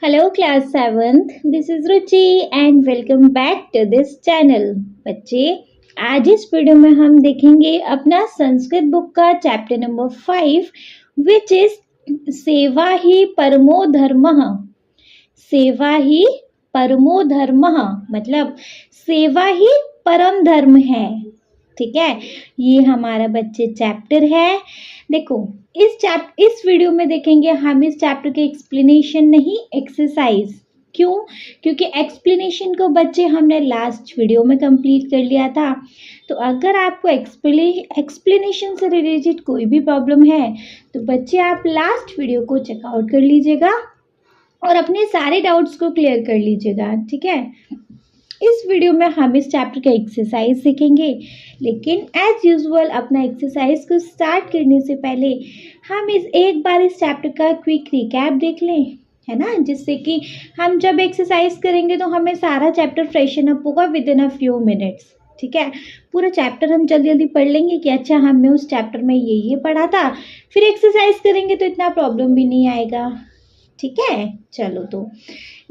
Hello class 7th, this is Ruchi and welcome back to this channel. बच्चे आज इस video में हम देखेंगे अपना संस्कृत बुक का चैप्टर नंबर 5 विच इज सेवा ही परमो धर्मः। सेवा ही परमो धर्मः मतलब सेवा ही परम धर्म है। ठीक है, ये हमारा बच्चे चैप्टर है। देखो इस वीडियो में देखेंगे हम इस चैप्टर के एक्सप्लेनेशन नहीं एक्सरसाइज। क्यों? क्योंकि एक्सप्लेनेशन को बच्चे हमने लास्ट वीडियो में कंप्लीट कर लिया था। तो अगर आपको एक्सप्लेनेशन से रिलेटेड कोई भी प्रॉब्लम है तो बच्चे आप लास्ट वीडियो को चेकआउट कर लीजिएगा और अपने सारे डाउट्स को क्लियर कर लीजिएगा। ठीक है, इस वीडियो में हम इस चैप्टर का एक्सरसाइज सीखेंगे, लेकिन एज यूजुअल अपना एक्सरसाइज को स्टार्ट करने से पहले हम एक बार इस चैप्टर का क्विक रिकैप देख लें, है ना, जिससे कि हम जब एक्सरसाइज करेंगे तो हमें सारा चैप्टर फ्रेशन अप होगा with in a few minutes. ठीक है, पूरा चैप्टर हम जल्दी जल्दी पढ़ लेंगे कि अच्छा हमने उस चैप्टर में ये पढ़ा था, फिर एक्सरसाइज करेंगे तो इतना प्रॉब्लम भी नहीं आएगा। ठीक है, चलो तो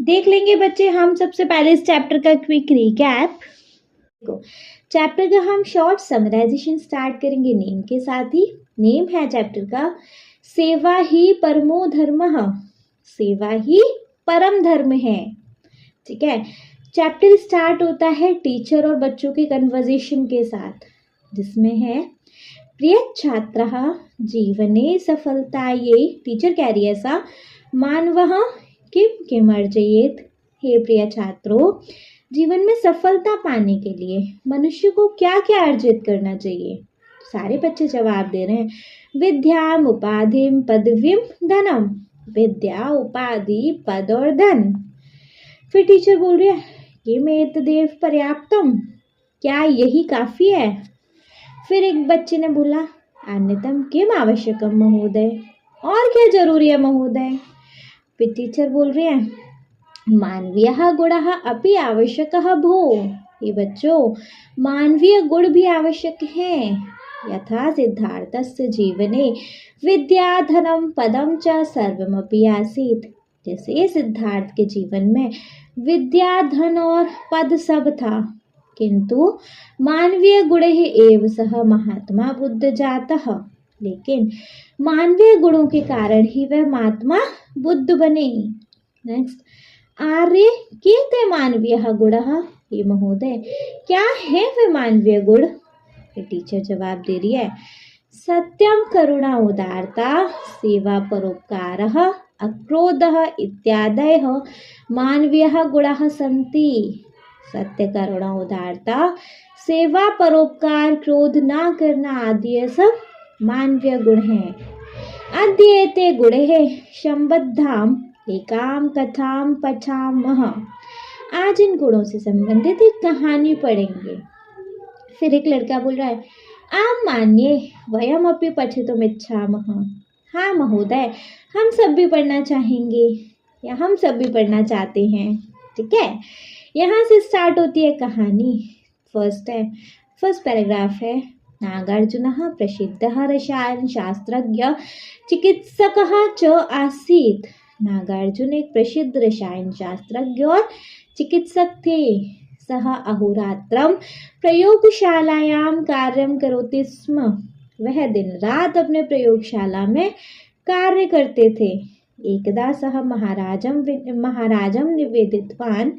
देख लेंगे बच्चे हम सबसे पहले इस चैप्टर का क्विक रिकैप। चैप्टर का हम शॉर्ट समराइजेशन स्टार्ट करेंगे नेम के साथ ही। नेम है चैप्टर का सेवा ही परमो धर्मः, सेवा ही परम धर्म है। ठीक है, चैप्टर स्टार्ट होता है टीचर और बच्चों के कन्वर्सेशन के साथ, जिसमें है प्रिय छात्रः जीवने सफलतायै, टीचर कह रही है ऐसा, मानवः किम किमर्जयेत, हे प्रिय छात्रों जीवन में सफलता पाने के लिए मनुष्य को क्या क्या अर्जित करना चाहिए। सारे बच्चे जवाब दे रहे हैं विद्याम उपाधिम पदवीम धनम, विद्या उपाधि पद और धन। फिर टीचर बोल रही है किम एतदेव पर्याप्तम, क्या यही काफी है। फिर एक बच्चे ने बोला अन्यतम किम आवश्यकम महोदय, और क्या जरूरी है महोदय। फिर टीचर बोल रहे हैं मानवीय गुणः अपि आवश्यकः भो, ये बच्चों मानवीय गुण भी आवश्यक हैं। यथा सिद्धार्थस्य जीवने विद्या धनम पदम च सर्वमपि आसीत्, जैसे सिद्धार्थ के जीवन में विद्या धन और पद सब था, किंतु मानवीय गुणे एव सह महात्मा बुद्ध जातः, लेकिन मानवीय गुणों के कारण ही वह महात्मा बुद्ध बने। नेक्स्ट, आर्य कीते मानवीय गुणः, ये महोदय क्या है वे मानवीय गुण। टीचर जवाब दे रही है सत्यम करुणा उदारता सेवा परोपकारः अक्रोधः इत्यादयः मानवीय गुणाः सन्ति। सत्य करुणा उदारता सेवा परोपकार क्रोध ना करना आदि ये सब मानवीय गुण हैं। अद्येते गुणे संबद्धाम एकाम कथाम पठामः, आज इन गुणों से संबंधित एक कहानी पढ़ेंगे। फिर एक लड़का बोल रहा है आम मान्ये वयम अपि पठितुम इच्छामः, हाँ महोदय हम सब भी पढ़ना चाहेंगे या हम सब भी पढ़ना चाहते हैं। ठीक है, यहाँ से स्टार्ट होती है कहानी। फर्स्ट पैराग्राफ है नागार्जुनः प्रसिद्धः रसायन शास्त्रज्ञ चिकित्सकः च आसीत्। नागार्जुन एक प्रसिद्ध रसायन शास्त्रज्ञ और चिकित्सक थे। सह अहोरात्रम प्रयोगशालायां कार्यं करोति स्म, वह दिन रात अपने प्रयोगशाला में कार्य करते थे। एकदा सह महाराजम निवेदितवान,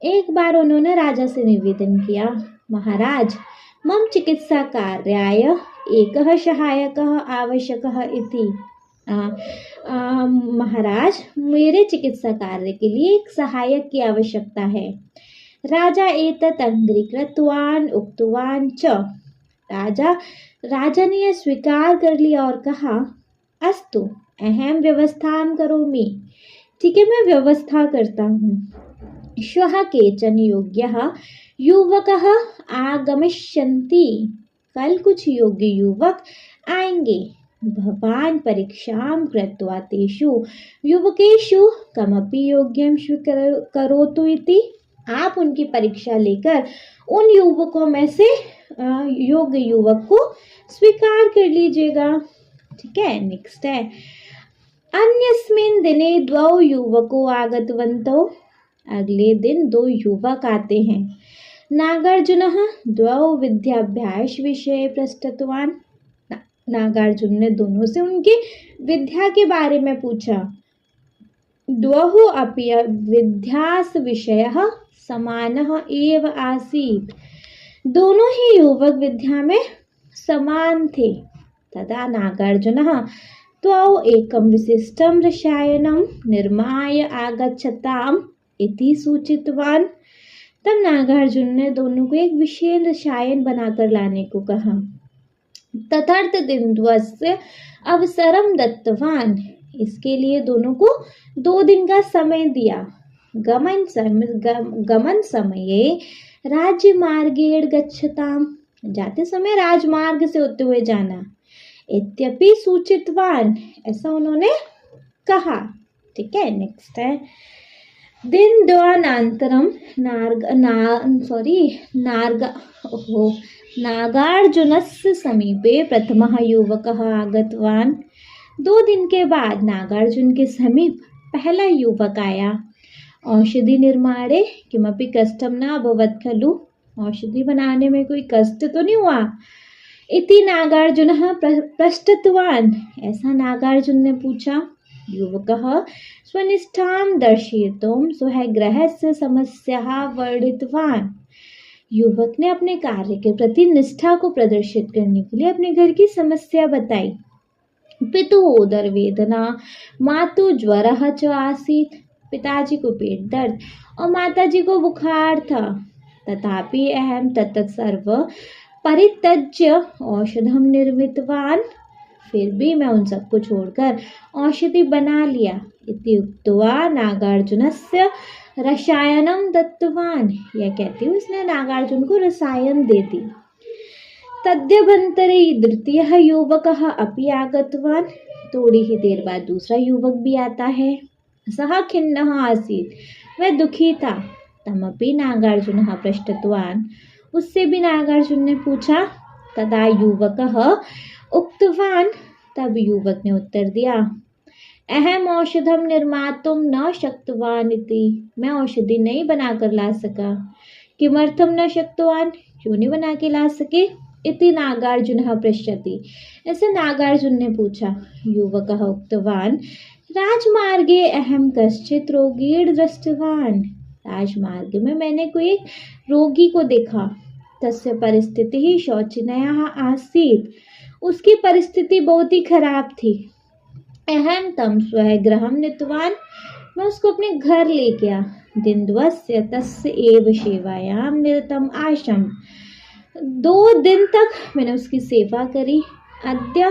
एक बार उन्होंने राजा से निवेदन किया महाराज मम चिकित्सा कार्याय एकः सहायकः आवश्यकः इति, महाराज मेरे चिकित्सा कार्य के लिए एक सहायक की आवश्यकता है। राजा एतत् अंगीकृतवान् उक्तवान् च, राजा ने यह स्वीकार कर लिया और कहा अस्तु अहम व्यवस्थां करोमि, ठीक है मैं व्यवस्था करता हूँ। श्वः केचन योग्यः युवकः आगमिष्यन्ति, कल कुछ योग्य युवक आएंगे। भवान् परीक्षां कृत्वा तेषु युवकेषु कमपि योग्यं स्वीकरोतु इति, आप उनकी परीक्षा लेकर उन युवकों में से योग्य युवक को स्वीकार कर लीजिएगा। ठीक है, नेक्स्ट है अन्यस्मिन् दिने द्वौ युवको आगतवन्तौ। अगले दिन दो युवक आते हैं। नागार्जुनः द्वौ विद्याभ्यास विषये पृष्टवान्। नागार्जुन ने दोनों से उनकी विद्या के बारे में पूछा। द्वौ अपि विद्यास विषयः समानः एव आसीत्। दोनों ही युवक विद्या में समान थे। तदा नागार्जुनः द्वौ एकं विशिष्टं रसायनं निर्माय आगच्छताम् इति सूचितवान्। तब नागार्जुन ने दोनों को एक विशेष रसायन बनाकर लाने को कहा। तदर्थ दिनद्वस्य अवसरम दत्तवान। इसके लिए दोनों को 2 दिन का समय दिया। गमन समये राजमार्गेण गच्छताम। जाते समय राजमार्ग से होते हुए जाना। इत्यपि सूचितवान। ऐसा उन्होंने कहा। ठीक है, नेक्स्ट है दिनद्वयानन्तरं नागार्जुनस्य समीपे प्रथमः युवकः आगतवान्। 2 दिन के बाद नागार्जुन के समीप पहला युवक आया। औषधि निर्माणे किमपि कष्टं न अभवत् खलु। औषधि बनाने में कोई कष्ट तो नहीं हुआ। इति नागार्जुनः पृष्टवान्। ऐसा नागार्जुन ने पूछा। युवकः स्वनिष्ठां दर्शयितुं स्वगृहस्य समस्याः वर्णितवान्। युवक ने अपने कार्य के प्रति निष्ठा को प्रदर्शित करने के लिए अपने घर की समस्या बताई। पितुः उदरवेदना, मातुः ज्वरः च आसीत्। पिताजी को पेट दर्द और माताजी को बुखार था। तथापि अहं तत्तत् सर्व परित्यज्य औषधं निर्मितवान्। फिर भी मैं उन सबको छोड़कर औषधि बना लिया। इति उक्त्वा नागार्जुनस्य रसायनं दत्तवान्। यह कहती हूँ उसने नागार्जुन को रसायन दे दी। तद्यभ्यन्तरे द्वितीयः युवकः अपि आगतवान्। थोड़ी ही देर बाद दूसरा युवक भी आता है। सः खिन्नः आसीत्। वह दुखी था। तमपि नागार्जुनः पृष्टवान्। उससे भी नागार्जुन ने पूछा। तदा युवकः उक्तवान्। तब युवक ने उत्तर दिया। अहम औषधम निर्मातुं न शक्तवान् इति। मैं औषधि नहीं बनाकर ला सका। किमर्थम न शक्तवान्। क्यों नहीं बना के ला सके। इति नागार्जुनः पृच्छति। ऐसे नागार्जुन ने पूछा। युवकः उक्तवान्। राजमार्गे अहम कश्चित् रोगीण दृष्टवान्। राजमार्ग में मैंने कोई एक रोगी को देखा। तस्य परिस्थितिः शोचनीया आसीत्। उसकी परिस्थिति बहुत ही खराब थी। अहं तं स्वगृहं नीतवान्। मैं उसको अपने घर ले गया। दिनद्वस्य तस्य एव सेवायां निरतम् आसम्। 2 दिन तक मैंने उसकी सेवा करी। अद्य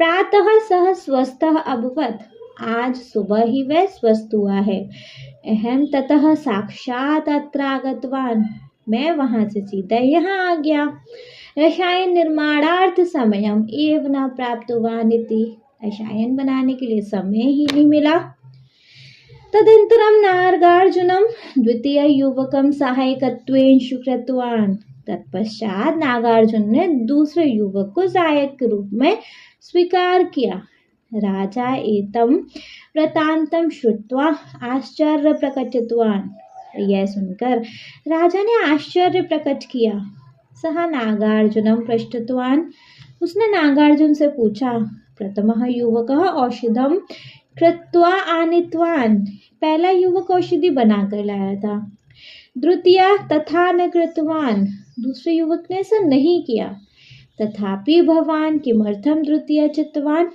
प्रातः सः स्वस्थः अभवत्। आज सुबह ही वह स्वस्थ हुआ है। अहं ततः साक्षात् अत्र आगतवान्। मैं वहां से सीधा यहाँ आ गया। रसायन निर्माणार्थ समयम एव न प्राप्तवान् इति। रसायन बनाने के लिए समय ही नहीं मिला। तदनन्तरं नागार्जुनं द्वितीय युवकं सहायकत्वेन स्वीकृतवान्। तत्पश्चात नागार्जुन ने दूसरे युवक को सहायक के रूप में स्वीकार किया। राजा एतं वृत्तान्तं श्रुत्वा आश्चर्य प्रकटितवान्। यह सुनकर राजा ने आश्चर्य प्रकट किया। सः नागार्जुनं पृष्टवान्। उसने नागार्जुन से पूछा। प्रथमः युवकः औषधं कृत्वा आनीतवान्। पहला युवक औषधि बनाकर लाया था। द्वितीय तथा न कृतवान्। दूसरे युवक ने ऐसा नहीं किया। तथापि भवान किमर्थम द्वितीय चितवान।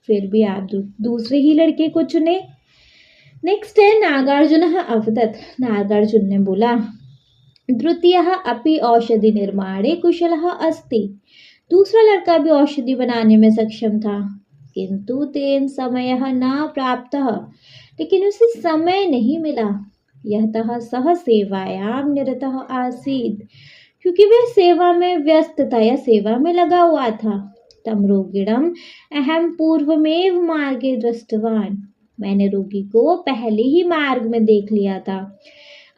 फिर भी आप दूसरे ही लड़के को चुने। नेक्स्ट है नागार्जुनः अवदत्। नागार्जुन ने बोला। द्वितीयः अपि औषधि निर्माणे कुशलः अस्ति। दूसरा लड़का भी औषधि बनाने में सक्षम था। किंतु तेन समयः न प्राप्तः। लेकिन उसे समय नहीं मिला। यतः सः सेवायां निरतः आसीत्। क्योंकि वह सेवा में व्यस्त था या सेवा में लगा हुआ था। तम रोगिणम अहम पूर्वमेव मार्गे दृष्टवान्। मैंने रोगी को पहले ही मार्ग में देख लिया था।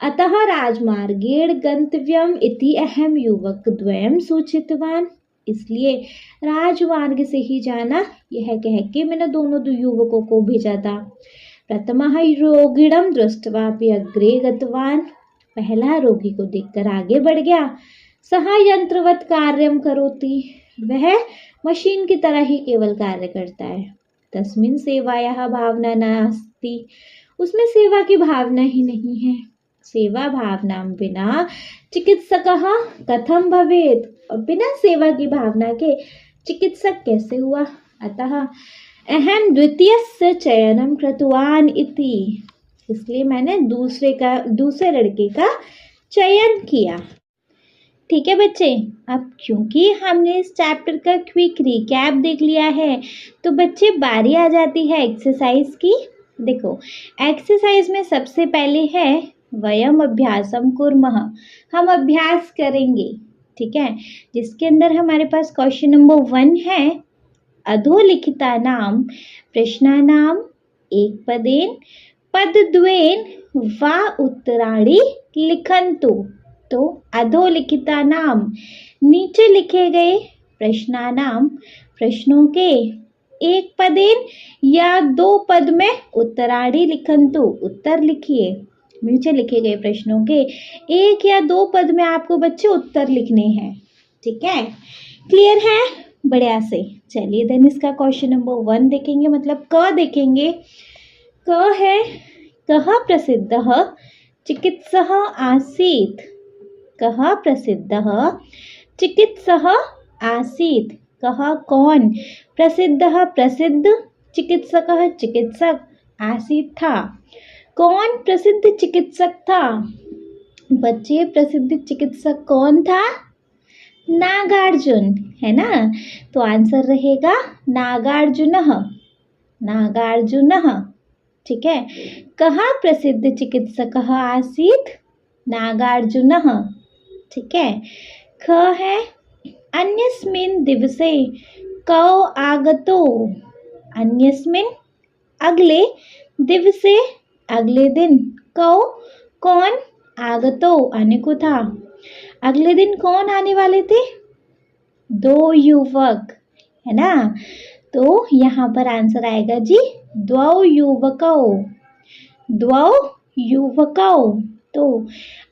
अतः राजमार्गेण गंतव्यम इति अहम युवक द्वयं सूचितवान्। इसलिए राजमार्ग से ही जाना, यह कह के मैंने दोनों युवकों को भेजा था। प्रथमः रोगिणं दृष्ट्वापि अग्रे गतवान्, पहला रोगी को देखकर आगे बढ़ गया। सः यंत्रवत् कार्यं करोति, वह मशीन की तरह ही केवल कार्य करता है। तस्मिन् सेवायाः भावना नास्ति, उसमें सेवा की भावना ही नहीं है। सेवा भावना बिना चिकित्सकः कथं भवेत्, और बिना सेवा की भावना के चिकित्सक कैसे हुआ। अतः अहम द्वितीयस्य चयनं कृतवान् इति, इसलिए मैंने दूसरे लड़के का चयन किया। ठीक है बच्चे, अब क्योंकि हमने इस चैप्टर का क्विक रिकैप देख लिया है, तो बच्चे बारी आ जाती है एक्सरसाइज की। देखो, एक्सरसाइज में सबसे पहले है वयम अभ्यासम कुर्मः, हम अभ्यास करेंगे। ठीक है, जिसके अंदर हमारे पास क्वेश्चन नंबर 1 है, अधोलिखितानां प्रश्नानां एकपदेन पदद्वयेन वा उत्तराणि लिखन्तु। तो अधोलिखितानां, नीचे लिखे गए, प्रश्नानां, प्रश्नों के, एक पदेन या 2 पद में, उत्तराणि लिखन्तु, उत्तर लिखिए। नीचे लिखे गए प्रश्नों के 1 या 2 पद में आपको बच्चे उत्तर लिखने हैं। ठीक है, क्लियर है? बढ़िया से। चलिए देन इसका क्वेश्चन नंबर 1 देखेंगे, मतलब क देखेंगे। क है, कः प्रसिद्धः चिकित्सः आसीत्, कः प्रसिद्धः चिकित्सः आसीत्, कः कौन, प्रसिद्धः प्रसिद्ध, चिकित्सकः चिकित्सक, आसीत् था, कौन प्रसिद्ध चिकित्सक था। बच्चे, प्रसिद्ध चिकित्सक कौन था? नागार्जुन, है ना। तो आंसर रहेगा नागार्जुनः, नागार्जुनः। ठीक है, कहाँ प्रसिद्ध चिकित्सकः आसीत्? नागार्जुनः। ठीक है, ख है, अन्यस्मिन् दिवसे कौ आगतो, अन्यस्मिन् अगले, दिवसे अगले दिन, कौ कौन, आगतो आने को था, अगले दिन कौन आने वाले थे? 2 युवक, है ना। तो यहाँ पर आंसर आएगा जी द्वौ युवकौ, द्वौ युवकौ। तो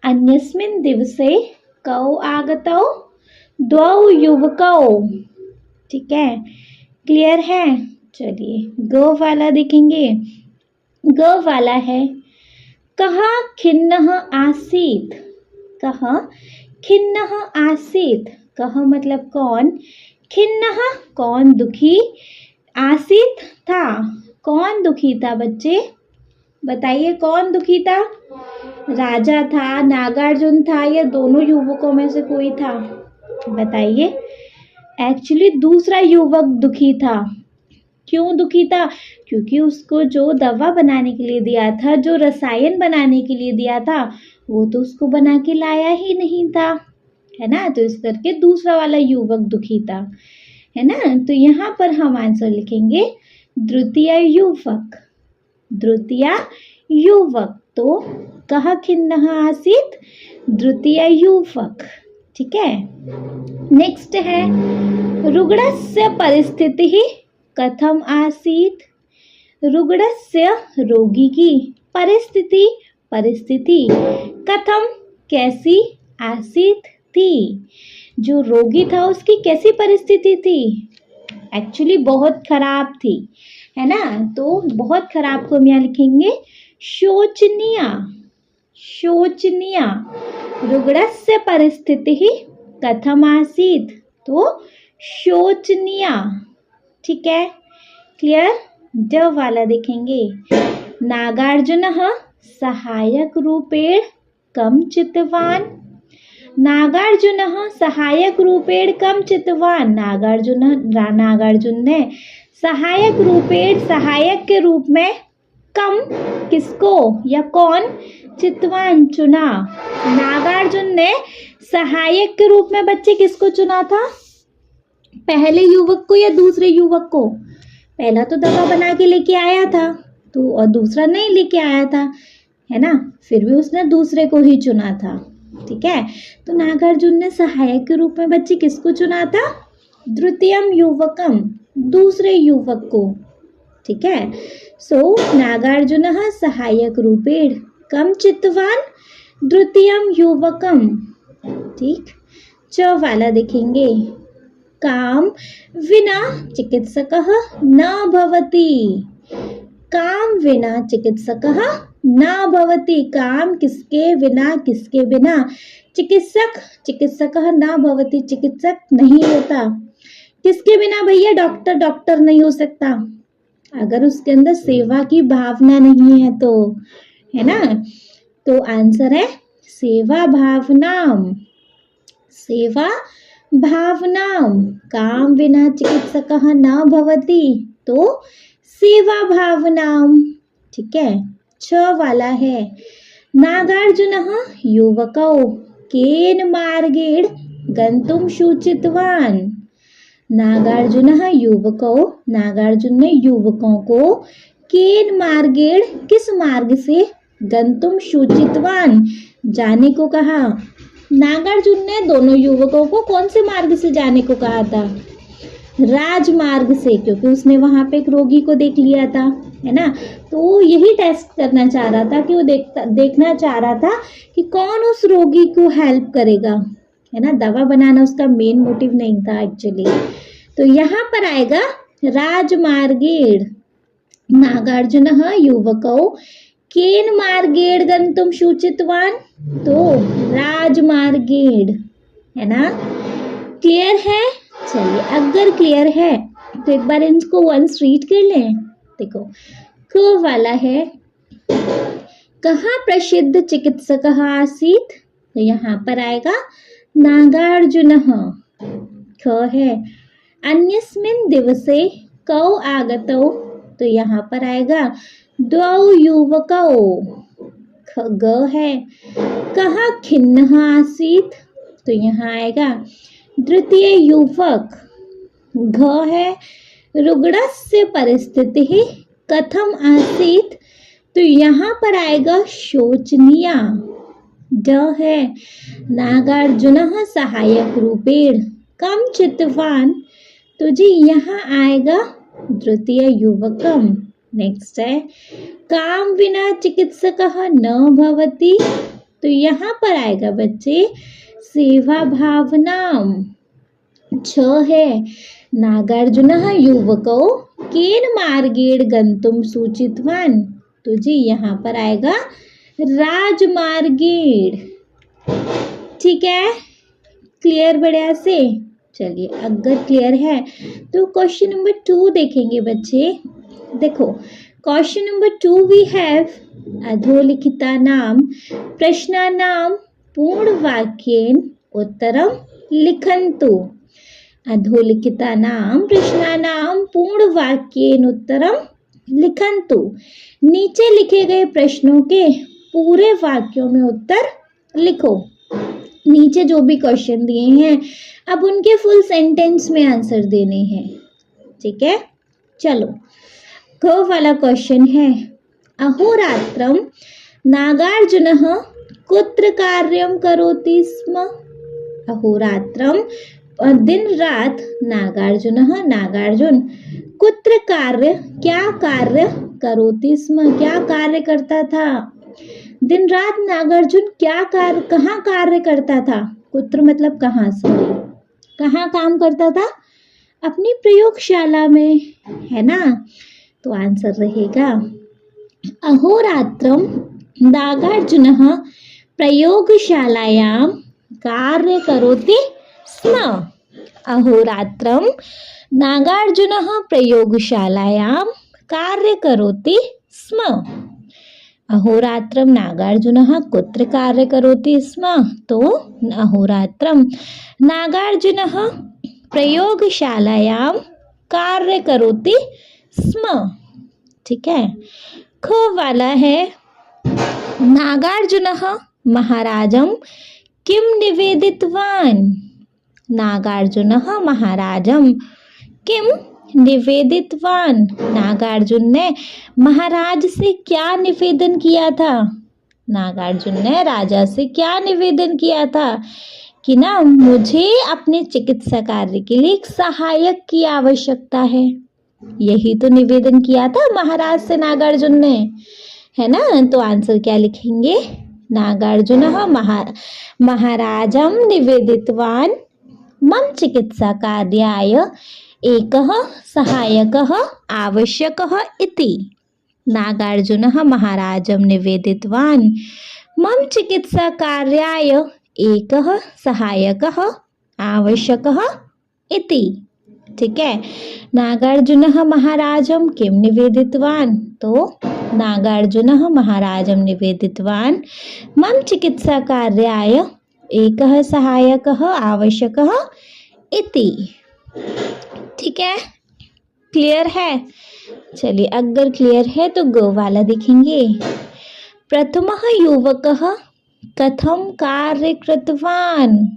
अन्यस्मिन् दिवसे कौ आगतौ, द्वौ युवकौ। ठीक है, क्लियर है? चलिए ग वाला देखेंगे। ग वाला है, कहाँ खिन्नः आसीत्, कहाँ खिन्नः आसीत्, कह मतलब कौन, खिन्नः कौन दुखी, आसीत् था, कौन दुखी था बच्चे, बताइए कौन दुखी था? राजा था, नागार्जुन था, या दोनों युवकों में से कोई था? बताइए। एक्चुअली दूसरा युवक दुखी था। क्यों दुखी था? क्योंकि उसको जो दवा बनाने के लिए दिया था, जो रसायन बनाने के लिए दिया था, वो तो उसको बना के लाया ही नहीं था, है ना। तो इस करके दूसरा वाला युवक दुखी था, है ना। तो यहाँ पर हम आंसर लिखेंगे द्वितीय युवक, द्वितीय युवक। तो कः खिन्नः आसीत्? द्वितीय युवक। ठीक है, नेक्स्ट है, रुग्णस्य परिस्थितिः कथम आसीत्, रुग्णस्य रोगी की, परिस्थिति परिस्थिति, कथम कैसी, आसीत् थी, जो रोगी था उसकी कैसी परिस्थिति थी? एक्चुअली बहुत खराब थी, है ना। तो बहुत खराब को हम यहाँ लिखेंगे शोचनीय, शोचनीय। रुग्णस्य परिस्थितिः कथम आसीत्, तो शोचनीय। ठीक है, क्लियर? ड वाला देखेंगे, नागार्जुनः सहायक रूपेण कम चितवान्, नागार्जुनः सहायक रूपेण कम चितवान्, नागार्जुन ने सहायक रूपेण, सहायक के रूप में, कम किसको या कौन, चितवान चुना। नागार्जुन ने सहायक के रूप में बच्चे किसको चुना था? पहले युवक को या दूसरे युवक को? पहला तो दवा बना के लेके आया था, तो और दूसरा नहीं लेके आया था, है ना। फिर भी उसने दूसरे को ही चुना था। ठीक है, तो नागार्जुन ने सहायक के रूप में बच्चे किसको चुना था? द्वितीयम युवकम, दूसरे युवक को। ठीक है। सो नागार्जुनः सहायक रूपेण कम चित्तवान द्वितीयम युवकम। ठीक। च वाला देखेंगे, काम विना चिकित्सकः न भवति। काम विना चिकित्सकः न भवति, काम किसके बिना, किसके बिना, चिकित्सकः न भवति, चिकित्सक नहीं होता। किसके बिना भैया? डॉक्टर नहीं हो सकता अगर उसके अंदर सेवा की भावना नहीं है तो, है ना। तो आंसर है सेवा भावनाम, सेवा भावनाम। काम बिना चिकित्सकः न भवति, तो सेवा भावनाम। ठीक है। छ वाला है, नागार्जुनः युवकौ केन मार्गेण गंतुम सूचितवान। नागार्जुनः युवकौ, नागार्जुन ने युवकों को केन मार्गेण, किस मार्ग से, गंतुम सूचितवान, जाने को कहा। नागार्जुन ने दोनों युवकों को कौन से मार्ग से जाने को कहा था? राजमार्ग से, क्योंकि उसने वहां पे एक रोगी को देख लिया था, है ना। तो यही टेस्ट करना चाह रहा था कि वो देखना चाह रहा था कि कौन उस रोगी को हेल्प करेगा, है ना। दवा बनाना उसका मेन मोटिव नहीं था एक्चुअली। तो यहाँ पर आएगा राजमार्गेण। नागार्जुनः युवकौ केन मार्गेण गंतुम सूचितवान, तो राजमार्गेण, है ना। क्लियर है? चलिए, अगर क्लियर है तो एक बार इनको वंस रीड कर लें। देखो, क वाला है, कहाँ प्रसिद्ध चिकित्सकः आसीत्, तो यहाँ पर आएगा नागार्जुनः। ख है, अन्यस्मिन् दिवसे कौ आगतौ, तो यहाँ पर आएगा द्वौ युवकौ। ग है, कहाँ खिन्नः आसीत्, तो यहाँ आएगा द्वितीय युवक। घ है, रुग्णस्य परिस्थितिः कथम आसीत्, तो यहाँ पर आएगा शोचनीया। ड है, नागार्जुनः सहायक रूपेण कम चित्तवान, तो जी यहाँ आएगा द्वितीय युवकम। नेक्स्ट है, काम विना चिकित्सकः न भवति, तो यहाँ पर आएगा बच्चे सेवा भावनाम। छ है, नागार्जुनः युवकौ केन मार्गेण गंतुम सूचितवान, तो जी यहाँ पर आएगा राजमार्गेण। ठीक है, क्लियर बढ़िया से। चलिए, अगर क्लियर है तो क्वेश्चन नंबर 2 देखेंगे बच्चे। देखो, क्वेश्चन नंबर 2 वी हैव अधोलिखितानां प्रश्नानां पूर्णवाक्येन उत्तरं लिखन्तु। अधोलिखितानां प्रश्नानां पूर्णवाक्येन उत्तरं लिखन्तु। नीचे लिखे गए प्रश्नों के पूरे वाक्यों में उत्तर लिखो। नीचे जो भी क्वेश्चन दिए हैं अब उनके फुल सेंटेंस में आंसर देने हैं। ठीक है, चलो। क वाला क्वेश्चन है, अहोरात्रं नागार्जुनः कुत्र कार्यं करोति स्म। अहोरात्रं, दिन रात, नागार्जुन कुत्र कार्य, क्या कार्य, करोति स्म, क्या कार्य करता था। दिन रात नागार्जुन क्या कार्य, कहाँ कार्य करता था। कुत्र मतलब कहाँ, सॉरी, कहाँ काम करता था, अपनी प्रयोगशाला में, है ना। तो आंसर रहेगा अहोरात्रं नागार्जुनः प्रयोगशालायां कार्य करोति स्म। अहोरात्रं नागार्जुनः प्रयोगशालायां कार्य करोति स्म। अहोरात्रं नागार्जुनः कुत्र कार्य करोति स्म, तो अहोरात्रं नागार्जुनः प्रयोगशालायां कार्य करोति स्म। ठीक है। ख वाला है, नागार्जुनः महाराजं किं निवेदितवान्। नागार्जुनः महाराजं किं निवेदितवान्, नागार्जुन ने महाराज से क्या निवेदन किया था। नागार्जुन ने राजा से क्या निवेदन किया था। कि ना मुझे अपने चिकित्सा कार्य के लिए एक सहायक की आवश्यकता है। यही तो निवेदन किया था महाराज से नागार्जुन ने, है ना। तो आंसर क्या लिखेंगे? नागार्जुनः महाराजं निवेदितवान् मम चिकित्सा कार्याय एकः सहायकः आवश्यकः इति। नागार्जुनः महाराजं निवेदितवान् मम चिकित्सा कार्याय एकः सहायकः आवश्यकः इति। ठीक है। नागार्जुनः महाराजं किं निवेदितवान्? तो नागार्जुनः महाराजं निवेदितवान् मम चिकित्सा कार्याय एकः सहायकः आवश्यकः इति। ठीक है, क्लियर है? चलिए, अगर क्लियर है तो गो वाला देखेंगे। प्रथमः युवकः कथं कार्य कृतवान्?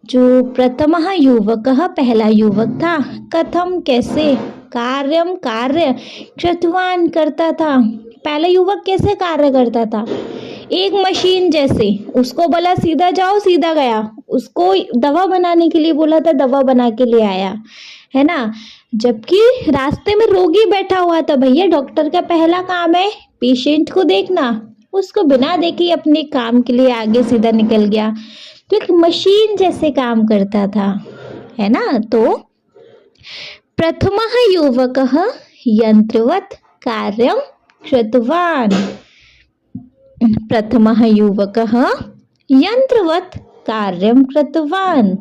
जो प्रथमः युवकः पहला युवक था, कथम कैसे, कार्यम कार्य, कृतवान करता था। पहला युवक कैसे कार्य करता था? एक मशीन जैसे, उसको बोला सीधा जाओ सीधा गया, उसको दवा बनाने के लिए बोला था दवा बना के ले आया, है ना। जबकि रास्ते में रोगी बैठा हुआ था, भैया डॉक्टर का पहला काम है पेशेंट को देखना, उसको बिना देखे अपने काम के लिए आगे सीधा निकल गया। तो एक मशीन जैसे काम करता था, है ना। तो प्रथमः युवकः यंत्रवत् कार्यं कृतवान्। प्रथमः युवकः यंत्रवत् कार्यं कृतवान्।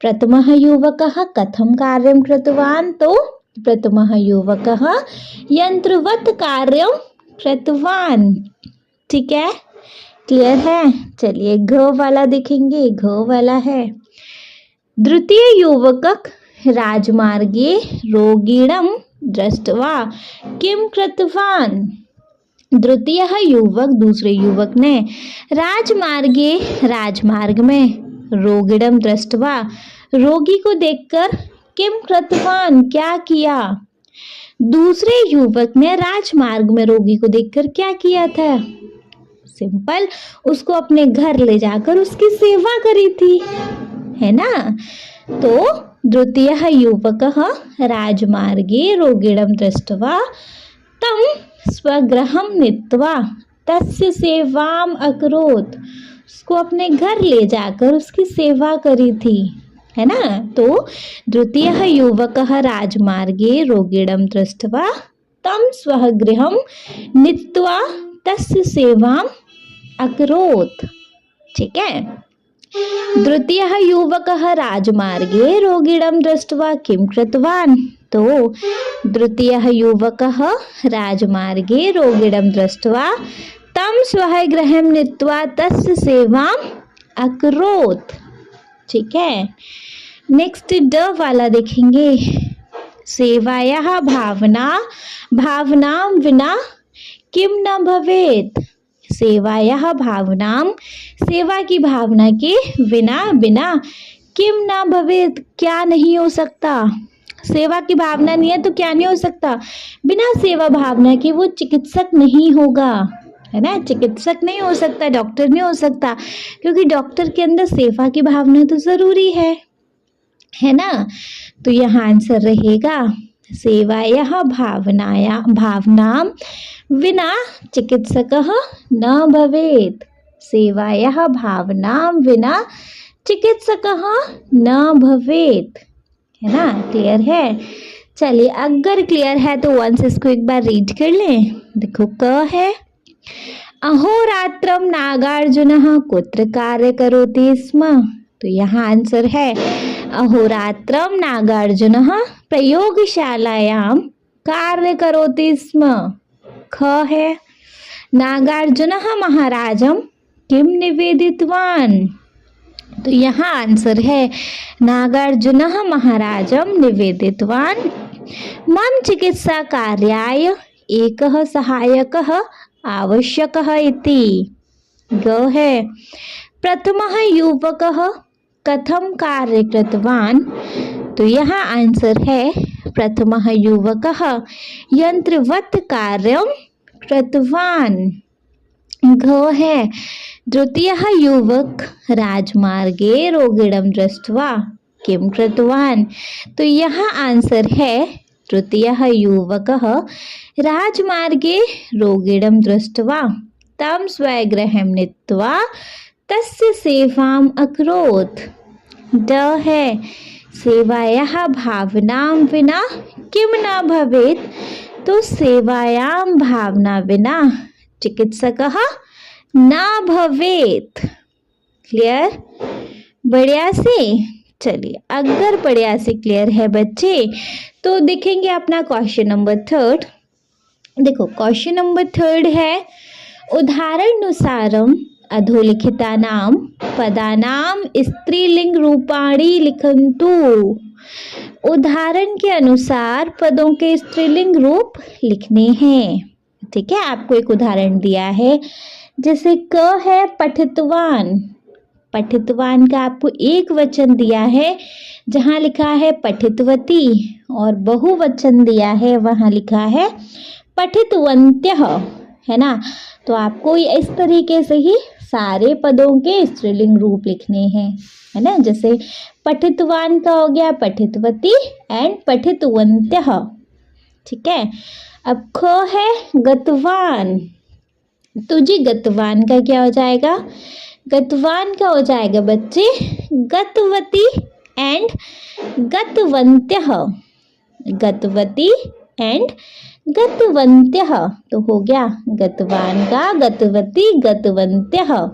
प्रथमः युवकः कथं कार्यं कृतवान्? तो प्रथमः युवकः यंत्रवत् कार्यं कृतवान्। ठीक है, क्लियर है? चलिए घ वाला देखेंगे। घ वाला है द्वितीय युवकः राजमार्गे रोगिणं दृष्ट्वा किं कृतवान्? द्वितीय युवक, दूसरे युवक ने राजमार्ग में रोगिणं दृष्ट्वा, रोगी को देखकर किं कृतवान्, क्या किया? दूसरे युवक ने राजमार्ग में रोगी को देखकर क्या किया था? सिंपल, उसको अपने घर ले जाकर उसकी सेवा करी थी, है ना। तो द्वितीयः युवकः राजमार्गे रोगिणं दृष्ट्वा तं स्वगृहं नीत्वा तस्य सेवाम् अकरोत्। उसको अपने घर ले जाकर उसकी सेवा करी थी, है ना। तो द्वितीयः युवकः राजमार्गे रोगिणं दृष्ट्वा तं स्वगृहं नीत्वा तस्य सेवाम् अकरोत्। ठीक है। द्वितीयः युवकः राजमार्गे रोगिणं दृष्ट्वा किं कृतवान्? तो द्वितीयः युवकः राजमार्गे रोगिणं दृष्ट्वा तं स्वगृहं नीत्वा तस्य सेवाम् अकरोत्। ठीक है। नेक्स्ट ड वाला देखेंगे। सेवायाः भावनां विना किं न भवेत्? सेवायाः भावनां, सेवा की भावना के बिना किं न भवेत्, क्या नहीं हो सकता? सेवा की भावना नहीं है तो क्या नहीं हो सकता? बिना सेवा भावना के वो चिकित्सक नहीं होगा, है ना। चिकित्सक नहीं हो सकता, डॉक्टर नहीं हो सकता, क्योंकि डॉक्टर के अंदर सेवा की भावना तो जरूरी है ना। तो यहाँ आंसर रहेगा सेवायाः भावनां विना चिकित्सकः न भवेत्। सेवायाः भावनां विना चिकित्सकः न भवेत्, है ना। क्लियर है? चलिए, अगर क्लियर है तो वंस इसको एक बार रीड कर लें। देखो, क है अहोरात्रं नागार्जुनः कुत्र कार्य करोति स्म? तो यहाँ आंसर है अहोरात्रं नागार्जुनः प्रयोगशालायां कार्य करोति स्म। ख है नागार्जुनः महाराजं किं निवेदितवान्? तो यहाँ आंसर है नागार्जुनः महाराजं निवेदितवान् मम चिकित्सा कार्याय एकः सहायकः आवश्यकः इति। ग है प्रथमः युवकः कथं कार्य कृतवान्? तो यहाँ आंसर है प्रथमः युवकः यंत्रवत् कार्यं कृतवान्। घ है द्वितीयः युवक राजमार्गे रोगिणं दृष्ट्वा किं कृतवान्? तो यहाँ आंसर है तृतीयः युवकः राजमार्गे रोगिणं दृष्ट्वा तं स्वगृहं नीत्वा तस्य सेवाम् अकरोत्। ड है सेवायाः भावनां विना किं न भवेत्? तो सेवायां भावना विना चिकित्सकः न भवेत्। क्लियर? बढ़िया से चलिए, अगर बढ़िया से क्लियर है बच्चे तो देखेंगे अपना क्वेश्चन नंबर 3। देखो क्वेश्चन नंबर 3 है उदाहरणानुसारम अधोलिखितानां पदानां स्त्रीलिंग रूपाणि लिखन्तु। उदाहरण के अनुसार पदों के स्त्रीलिंग रूप लिखने हैं। ठीक है, आपको एक उदाहरण दिया है, जैसे क है पठितवान। पठितवान का आपको एक वचन दिया है, जहाँ लिखा है पठितवती, और बहुवचन दिया है वहाँ लिखा है पठितवन्त्यः, है ना। तो आपको इस तरीके से ही सारे पदों के स्त्रीलिंग रूप लिखने हैं, है ना। जैसे पठितवान का हो गया पठितवती एंड पठितवन्त्यः। ठीक है, अब ख है गतवान। तो जी गतवान का क्या हो जाएगा? गतवान का हो जाएगा बच्चे गतवती एंड गतवन्त्यः। गतवती एंड गतवन्त्यः, तो हो गया गतवान का गतवती गतवन्त्यः।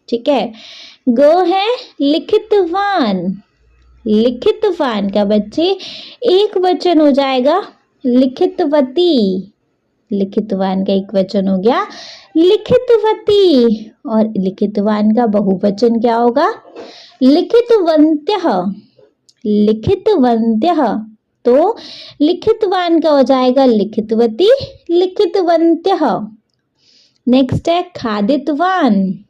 ठीक है, ग है लिखितवान। लिखितवान का बच्चे एक वचन हो जाएगा लिखितवती। लिखितवान का एक वचन हो गया लिखितवती, और लिखितवान का बहुवचन क्या होगा? लिखितवन्त्यः। लिखितवन्त्यः, तो लिखितवान का हो जाएगा लिखितवती लिखितवन्त्यः। नेक्स्ट है खादितवान।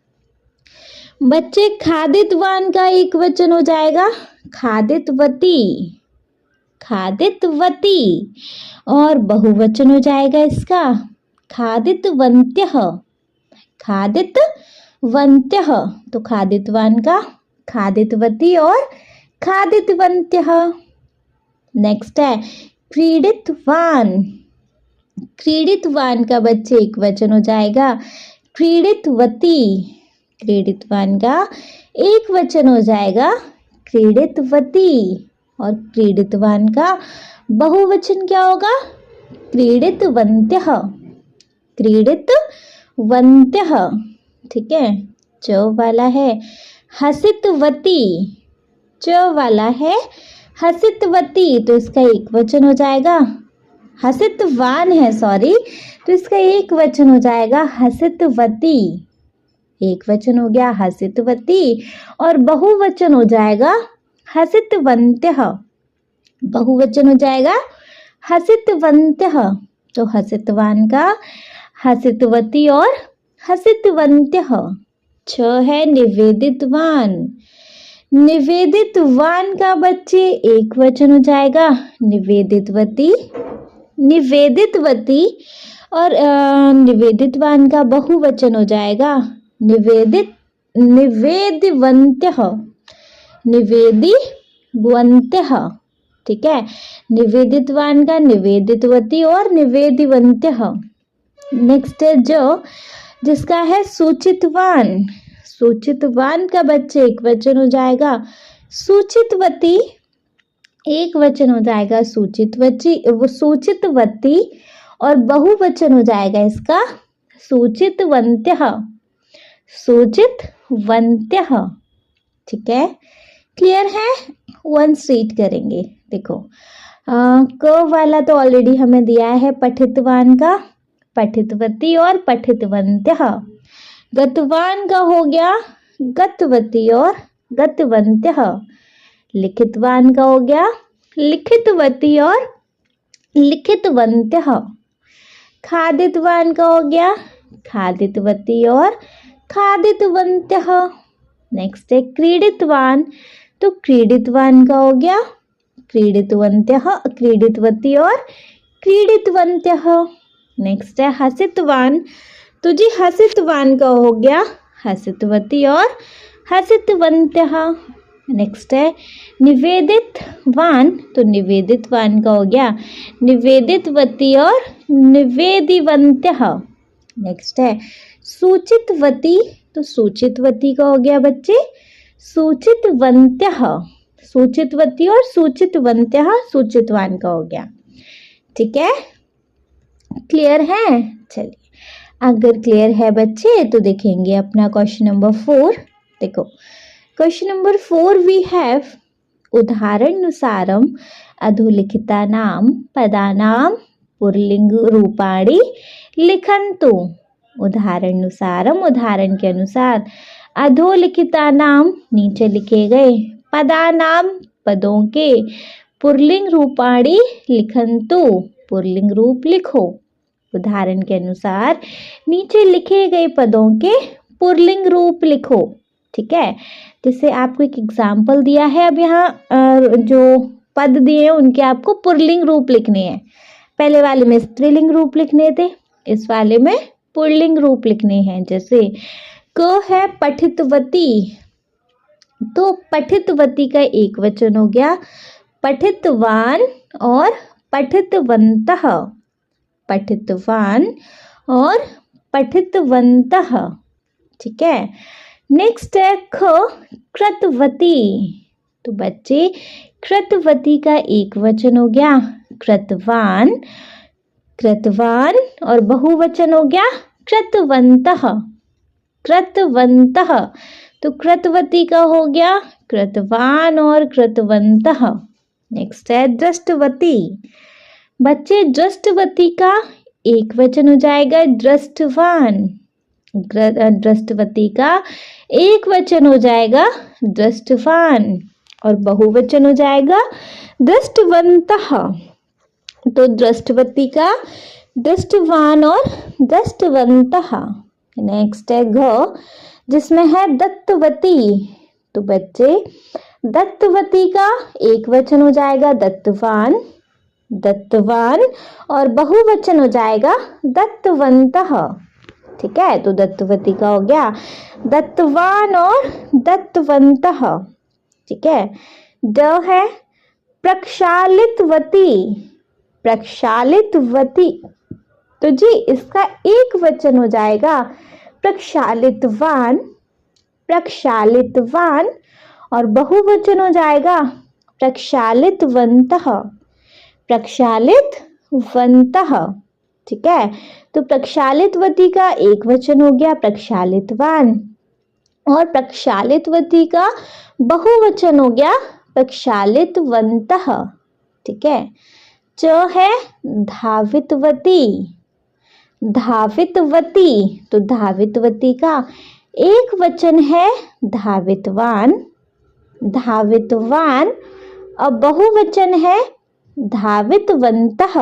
बच्चे खादितवान का एक वचन हो जाएगा खादितवती। खादितवती, और बहुवचन हो जाएगा इसका खादितवन्त्यः। खादितवन्त्यः, तो खादितवान का खादितवती और खादितवन्त्यः। नेक्स्ट है क्रीडितवान। क्रीडितवान का बच्चे एक वचन हो जाएगा क्रीडितवती। क्रीडितवान का एक वचन हो जाएगा क्रीडितवती, और क्रीडितवान का बहुवचन क्या होगा? क्रीडितवन्त्यः। क्रीडितवन्त्यः। ठीक है, च वाला है हसितवती। च वाला है हसितवती, तो इसका एक वचन हो जाएगा हसितवान है, सॉरी, तो इसका एक वचन हो जाएगा हसितवती। एक वचन हो गया हसितवती और बहुवचन हो जाएगा हसितवन्त्यः। बहुवचन हो जाएगा हसितवन्त्यः, तो हसितवान का हसितवती और हसितवन्त्यः। छ है निवेदितवान। निवेदितवान का बच्चे एक वचन हो जाएगा निवेदितवती। निवेदितवती, और निवेदितवान का बहुवचन हो जाएगा निवेदित निवेदिवन्त्यः। निवेदिवन्त्यः। ठीक है, निवेदितवान का निवेदितवती और निवेदिवन्त्यः। नेक्स्ट है जो जिसका है सूचितवान। सूचितवान का बच्चे एक वचन हो जाएगा सूचितवती। एक वचन हो जाएगा सूचितवती, और बहुवचन हो जाएगा इसका सूचितवन्त्यः। सूचितवन्त्यः। ठीक है, क्लियर है? वंस रीड करेंगे। देखो क वाला तो ऑलरेडी हमें दिया है पठितवान का पठितवती और पठितवन्त्यः। गतवान का हो गया गतवती और गतवन्त्यः। लिखितवान का हो गया लिखितवती और लिखितवन्त्यः। खादितवान का हो गया खादितवती और खादितवन्त्यः। नेक्स्ट है क्रीडितवान, तो क्रीडितवान का हो गया क्रीडितवन्त्यः, क्रीडितवती और क्रीडितवन्त्यः। नेक्स्ट है हसितवान, तो जी हसितवान का हो गया हसितवती और हसितवन्त्यः। नेक्स्ट है निवेदितवान, तो निवेदितवान का हो गया निवेदितवती और निवेदिवन्त्यः। नेक्स्ट है सूचितवती, तो सूचितवती का हो गया बच्चे सूचितवन्त्यः। सूचितवती और सूचितवन्त्यः सूचितवान का हो गया। ठीक है, क्लियर है। चलिए, अगर क्लियर है बच्चे तो देखेंगे अपना क्वेश्चन नंबर 4। देखो क्वेश्चन नंबर 4 वी हैव उदाहरणानुसारम अधोलिखितानां पदानां पुल्लिंग रूपाणि लिखन्तु। उदाहरणानुसारम, उदाहरण के अनुसार, अधोलिखितानां नीचे लिखे गए, पदानां पदों के, पुल्लिंग रूपाणि लिखन्तु पुल्लिंग रूप लिखो। उदाहरण के अनुसार नीचे लिखे गए पदों के पुल्लिंग रूप लिखो। ठीक है, जैसे आपको एक एग्जाम्पल दिया है, अब यहाँ जो पद दिए हैं उनके आपको पुल्लिंग रूप लिखने हैं। पहले वाले में स्त्रीलिंग रूप लिखने थे, इस वाले में पुल्लिंग रूप लिखने हैं। जैसे क है पठितवती, तो पठितवती का एक वचन हो गया पठितवान और पठितवन्तः। पठितवान और पठितवन्तः। ठीक है, नेक्स्ट है ख कृतवती, तो बच्चे कृतवती का एक वचन हो गया कृतवान, कृतवान और बहुवचन हो गया कृतवन्तः। कृतवन्तः, तो कृतवती का हो गया कृतवान और कृतवन्तः। नेक्स्ट है दृष्टवती, बच्चे दृष्टवती का एक वचन हो जाएगा दृष्टवान, दृष्टवती का एक वचन हो जाएगा दृष्टवान और बहुवचन हो जाएगा दृष्टवन्तः। तो दृष्टवती का दृष्टवान और दृष्टवन्तः। नेक्स्ट है घ, जिसमें है दत्तवती, तो बच्चे दत्तवती का एक वचन हो जाएगा दत्तवान, दत्तवान और बहुवचन हो जाएगा दत्तवन्तः। ठीक है, तो दत्तवती का हो गया दत्तवान और दत्तवन्तः। ठीक है, ड है प्रक्षालितवती, प्रक्षालितवती, तो जी इसका एक वचन हो जाएगा प्रक्षालितवान, प्रक्षालितवान और बहुवचन हो जाएगा प्रक्षालितवन्तः, प्रक्षालितवन्तः। ठीक है, तो प्रक्षालितवती का एक वचन हो गया प्रक्षालितवान और प्रक्षालितवती का बहुवचन हो गया प्रक्षालितवन्तः। ठीक है, च है धावितवती, धावितवती, तो धावितवती का एक वचन है धावितवान, धावितवान और बहुवचन है धावितवन्तः,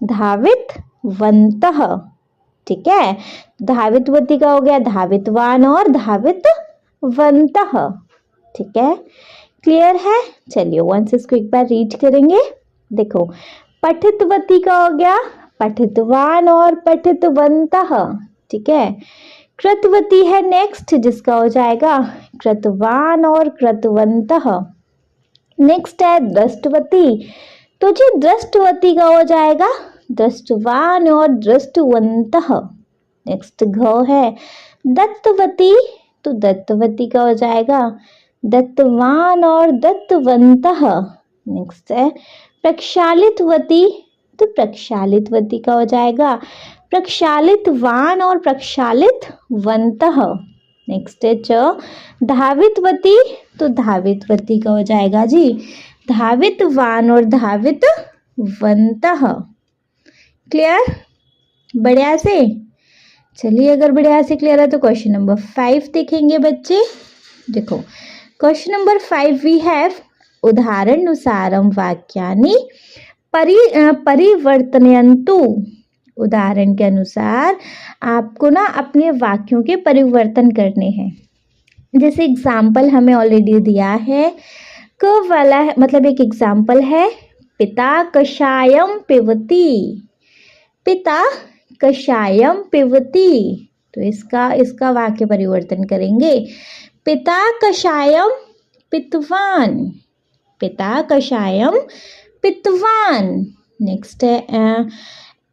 धावितवन्तः। ठीक है, धावितवती का हो गया धावितवान और धावितवन्तः। ठीक है, क्लियर है। चलिए वंस इसको एक बार रीड करेंगे। देखो पठितवती का हो गया पठितवान और पठितवन्तः। ठीक है, कृतवती है नेक्स्ट, जिसका हो जाएगा कृतवान और कृतवन्तः। नेक्स्ट है दृष्टवती, तो जी दृष्टवती का हो जाएगा दृष्टवान और दृष्टवन्तः। नेक्स्ट घ है दत्तवती, तो दत्तवती का हो जाएगा दत्तवान और दत्तवन्तः। नेक्स्ट है प्रक्षालितवती, तो प्रक्षालितवती का हो जाएगा प्रक्षालितवान और प्रक्षालितवन्तः। नेक्स्ट है च धावितवती, तो धावितवती का हो जाएगा जी धावितवान और धावितवन्तः। क्लियर, बढ़िया से। चलिए अगर बढ़िया से क्लियर है तो क्वेश्चन नंबर 5 देखेंगे बच्चे। देखो क्वेश्चन नंबर 5 वी हैव उदाहरणानुसारम वाक्यानि परिवर्तयन्तु। उदाहरण के अनुसार आपको ना अपने वाक्यों के परिवर्तन करने हैं। जैसे एग्जाम्पल हमें ऑलरेडी दिया है, क वाला है, मतलब एक एग्जाम्पल है पिता कषायम पिबति, पिता कषायम पिबति, तो इसका वाक्य परिवर्तन करेंगे। पिता कषायम पितवान, पिता कषायम पितवान। नेक्स्ट है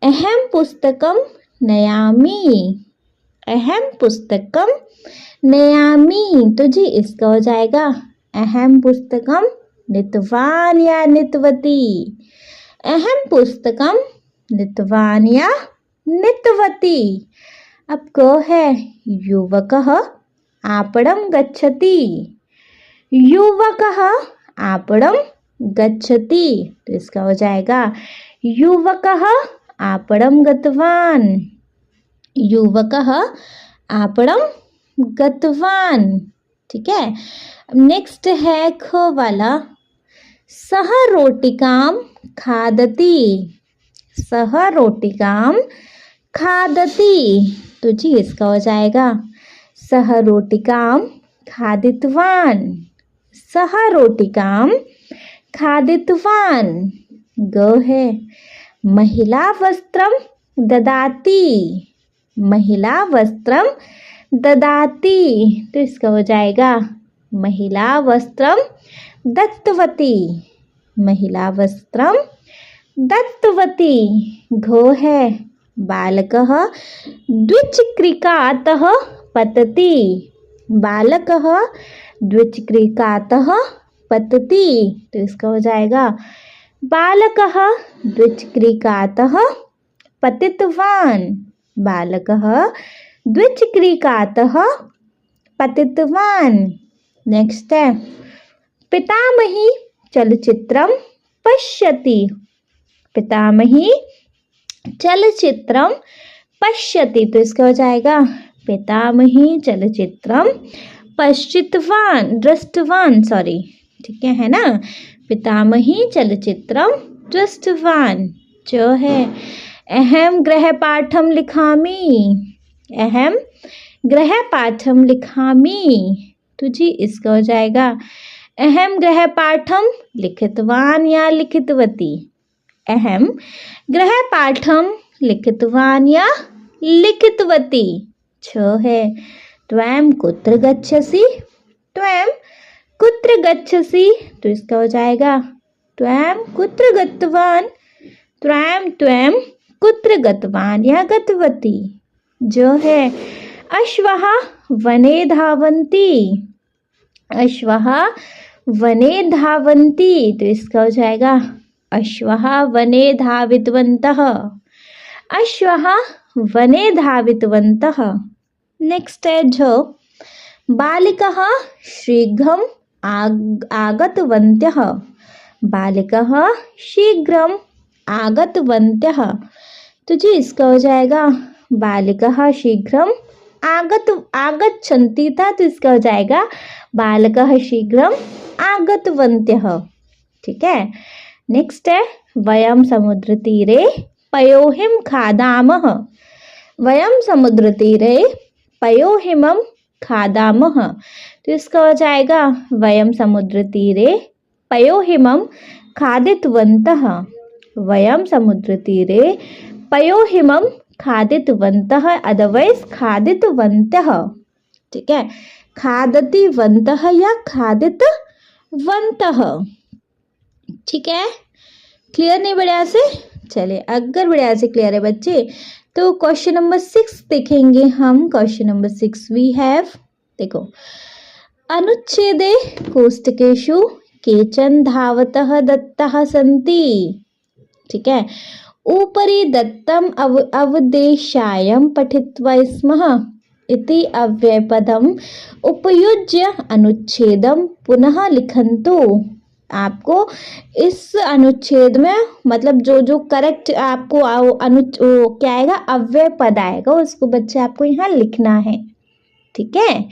अहम पुस्तकम नयामि, अहम पुस्तकम नयामि। तो जी इसका हो जाएगा अहम पुस्तकम नितवान या नितवती, अहम पुस्तकम नितवान या नितवती। अब को है युवकः आपणं गच्छति, युवकः आपणं गच्छति। तो इसका हो जाएगा युवकः आपणं गतवान, युवकः आपणं गतवान। ठीक है। नेक्स्ट है ख वाला, सह रोटिकां खादति, सह रोटिकां खादति। तो जी इसका हो जाएगा सह रोटिकां खादितवान, सह रोटिकां खादितवान। ग है महिला वस्त्रं ददाति, महिला वस्त्रं ददाति। तो इसका हो जाएगा महिला वस्त्रं दत्तवती, महिला वस्त्रं दत्तवती। घो है बालकः द्विचक्रिकातः पतति, बालकः द्विचक्रिकातः पतति। तो इसका हो जाएगा बालकः द्विचक्रिकातः पतितवान, बालकः द्विचक्रिकातः पतितवान। नेक्स्ट है पितामही चलचित्रं पश्यति, पितामही चलचित्रं पश्यति। तो इसका हो जाएगा पितामही चलचित्रं पश्चितवान, दृष्टवान, सॉरी, ठीक है ना। पितामही चलचित्रं दृष्टवान। जो है अहम गृहपाठं लिखामि, अहम गृहपाठं लिखामि। तो जी इसका हो जाएगा अहम गृहपाठं लिखितवान या लिखितवती, अहम गृहपाठं लिखितवान या लिखितवती। छ है त्वं कुत्र गच्छसि, त्वं कुत्र गच्छसि। तो इसका हो जाएगा त्वं कुत्र गतवान, त्वं कुत्र गतवान या गतवती। जो है अश्वः वने धावन्ति, अश्वः वने धावन्ति। तो इसका हो जाएगा अश्वः वने धावितवन्तः, अश्वः वने धावितवन्तः। नेक्स्ट है झ बालिकः शीघ्रम् आगतवन्त्यः, बालिकः शीघ्रम् आगतवन्त्यः। तो जी इसका हो जाएगा बालिकः शीघ्रम् आगच्छन्ति था। तो इसका हो जाएगा बालकः शीघ्रम् आगतवन्त्यः। ठीक है। नेक्स्ट है वयं समुद्रतीरे पयोहिमं खादामः, वयं समुद्रतीरे पयोहिमं खादामः। तो इसका हो जाएगा वयं समुद्रतीरे पयोहिमं खादितवन्तः, वयं समुद्रतीरे पयोहिमं खादितवन्तः, अदरवाइज खादितवन्तः। ठीक है। खादतिवन्तः या खादितवन्तः। ठीक है। क्लियर नहीं बढ़िया से? चलिए अगर बढ़िया से क्लियर है बच्चे तो क्वेश्चन नंबर 6 देखेंगे हम। क्वेश्चन नंबर 6 वी हैव, देखो, अनुच्छेदे कोष्टकेषु केचन धावतः दत्तः सन्ति। ठीक है। ऊपरी दत्तम अवदेशायं पठित्वा स्मः इति अव्ययपदम् उपयुज्य अनुच्छेदम पुनः लिखन्तु। आपको इस अनुच्छेद में मतलब जो जो करेक्ट आपको क्या आएगा, अव्यय पद आएगा, उसको बच्चे आपको यहाँ लिखना है। ठीक है।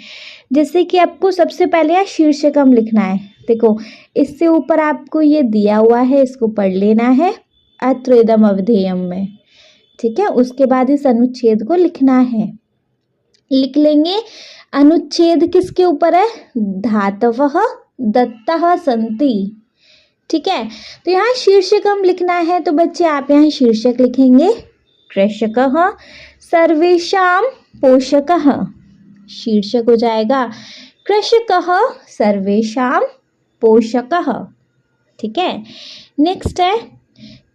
जैसे कि आपको सबसे पहले यहाँ शीर्षकम लिखना है। देखो इससे ऊपर आपको ये दिया हुआ है, इसको पढ़ लेना है अत्र इदम अवधेयम में। ठीक है। उसके बाद इस अनुच्छेद को लिखना है। लिख लेंगे। अनुच्छेद किसके ऊपर है? धातवः दत्तः सन्ति। ठीक है। तो यहाँ शीर्षकम लिखना है, तो बच्चे आप यहाँ शीर्षक लिखेंगे कृषकः सर्वेषां पोषकः, शीर्षक हो जाएगा कृषकः सर्वेषां पोषकः। ठीक है, नेक्स्ट है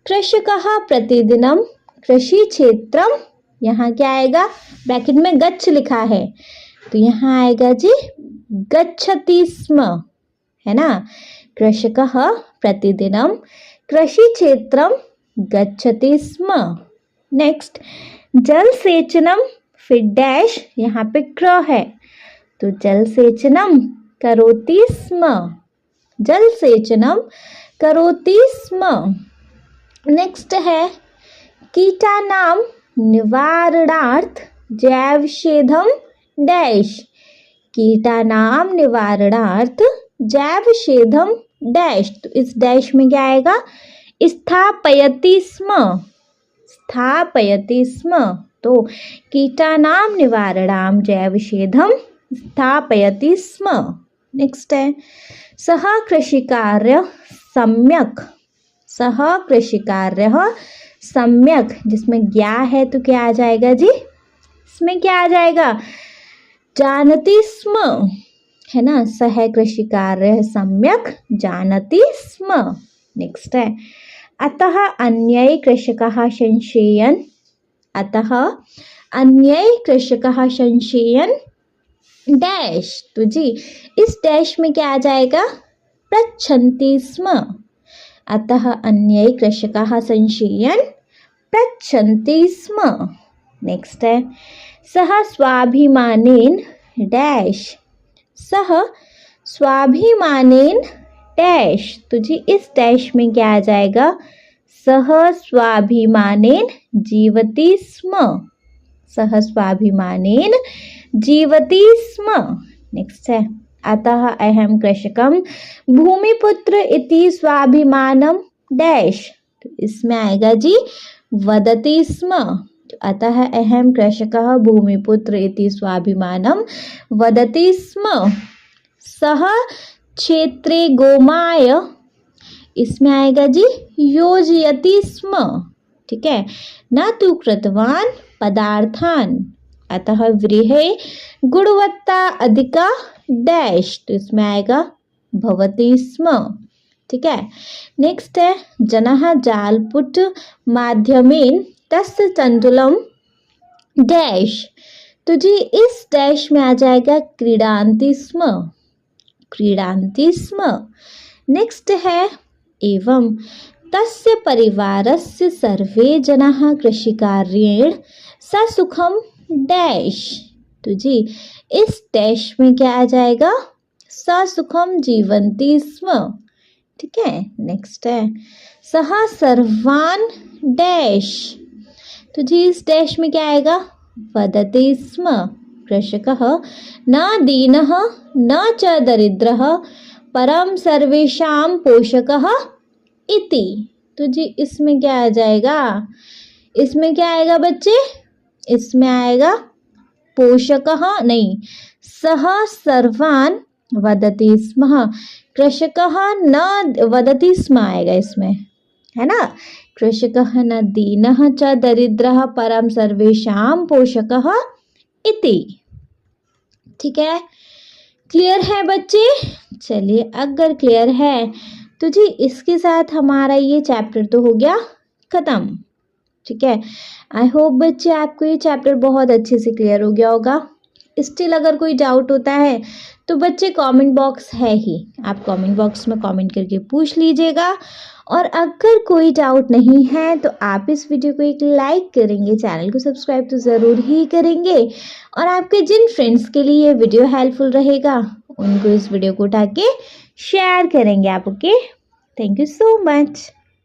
कृषकः प्रतिदिनं कृषि क्षेत्रम, यहाँ क्या आएगा, ब्रैकेट में गच्छ लिखा है तो यहाँ आएगा जी गच्छति स्म, है ना। कृषकः प्रतिदिनं कृषि क्षेत्रम गच्छति स्म। नेक्स्ट जल सेचनम, फिर डैश, यहाँ पे क्र है तो जल सेचनम करोति स्म, जल सेचनम करोति स्म। नेक्स्ट है कीटानां निवारणार्थ जैवशेधम डैश, कीटानां निवारणार्थ जैवशेधम डैश, तो इस डैश में क्या आएगा, स्थापयति स्म, स्थापयति स्म, तो कीटानां निवारणां जैवशेधम स्थापयति स्म। नेक्स्ट है सह कृषिकार्य सम्यक, सह कृषिकार्यः सम्यक, जिसमें ज्ञा है तो क्या आ जाएगा जी, इसमें क्या आ जाएगा, जानति स्म, है ना। सह कृषिकार्यः सम्यक जानति स्म। नेक्स्ट है अतः अन्ये कृषकाः संशयन्, अतः अन्ये कृषकाः संशयन् डैश, तो जी इस डैश में क्या आ जाएगा, पृच्छन्ति स्म, अतः अन्ये कृषकाः संशयन् पृच्छन्ति स्म। नेक्स्ट है सः स्वाभिमानेन डैश, सः स्वाभिमानेन डैश, तो जी इस डैश में क्या आ जाएगा, सः स्वाभिमानेन जीवति स्म, सः स्वाभिमानेन जीवति स्म। नेक्स्ट है अतः अहं कृषकं भूमिपुत्र इति स्वाभिमानं डैश, तो इसमें आएगा जी वदति स्म, अतः अहं कृषकः भूमिपुत्र इति स्वाभिमानं वदति स्म। सः क्षेत्रे गोमाय, इसमें आएगा जी योजयति स्म, ठीक है, न तु कृतवान पदार्थान, अतः गृहे गुणवत्ता अधिका डैश, तो इसमें आएगा भवति स्म। ठीक है, नेक्स्ट है जनः जालपुट माध्यमेन तस्य तंडुलम डैश, तो जी इस डैश में आ जाएगा क्रीडांति स्म, क्रीडांति स्म। नेक्स्ट है एवं तस्य परिवारस्य सर्वे जनाः कृषिकार्येण ससुखम डैश, तो जी इस डैश में क्या आ जाएगा, ससुखम जीवन्ति स्म। ठीक है, नेक्स्ट है सह सर्वान डैश, तो जी इस डैश में क्या आएगा, वदति स्म। कृषकः न दीनः न च दरिद्रः परम सर्वेषां पोषकः इति, तो जी इसमें क्या आ जाएगा, इसमें क्या आएगा बच्चे, इसमें आएगा पोषकः नहीं, सह सर्वान वदति स्म, कृषकः न वदति स्म आएगा इसमें, है ना। कृषकः न दीनः च दरिद्रः परम सर्वेषां पोषकः इति। ठीक है, क्लियर है बच्चे। चलिए अगर क्लियर है तो जी इसके साथ हमारा ये चैप्टर तो हो गया खत्म। ठीक है, आई होप बच्चे आपको ये चैप्टर बहुत अच्छे से क्लियर हो गया होगा। स्टिल अगर कोई डाउट होता है तो बच्चे कमेंट बॉक्स है ही, आप कमेंट बॉक्स में कमेंट करके पूछ लीजिएगा। और अगर कोई डाउट नहीं है तो आप इस वीडियो को एक लाइक करेंगे, चैनल को सब्सक्राइब तो ज़रूर ही करेंगे, और आपके जिन फ्रेंड्स के लिए ये वीडियो हेल्पफुल रहेगा उनको इस वीडियो को उठा के शेयर करेंगे आप। Okay, thank you so much.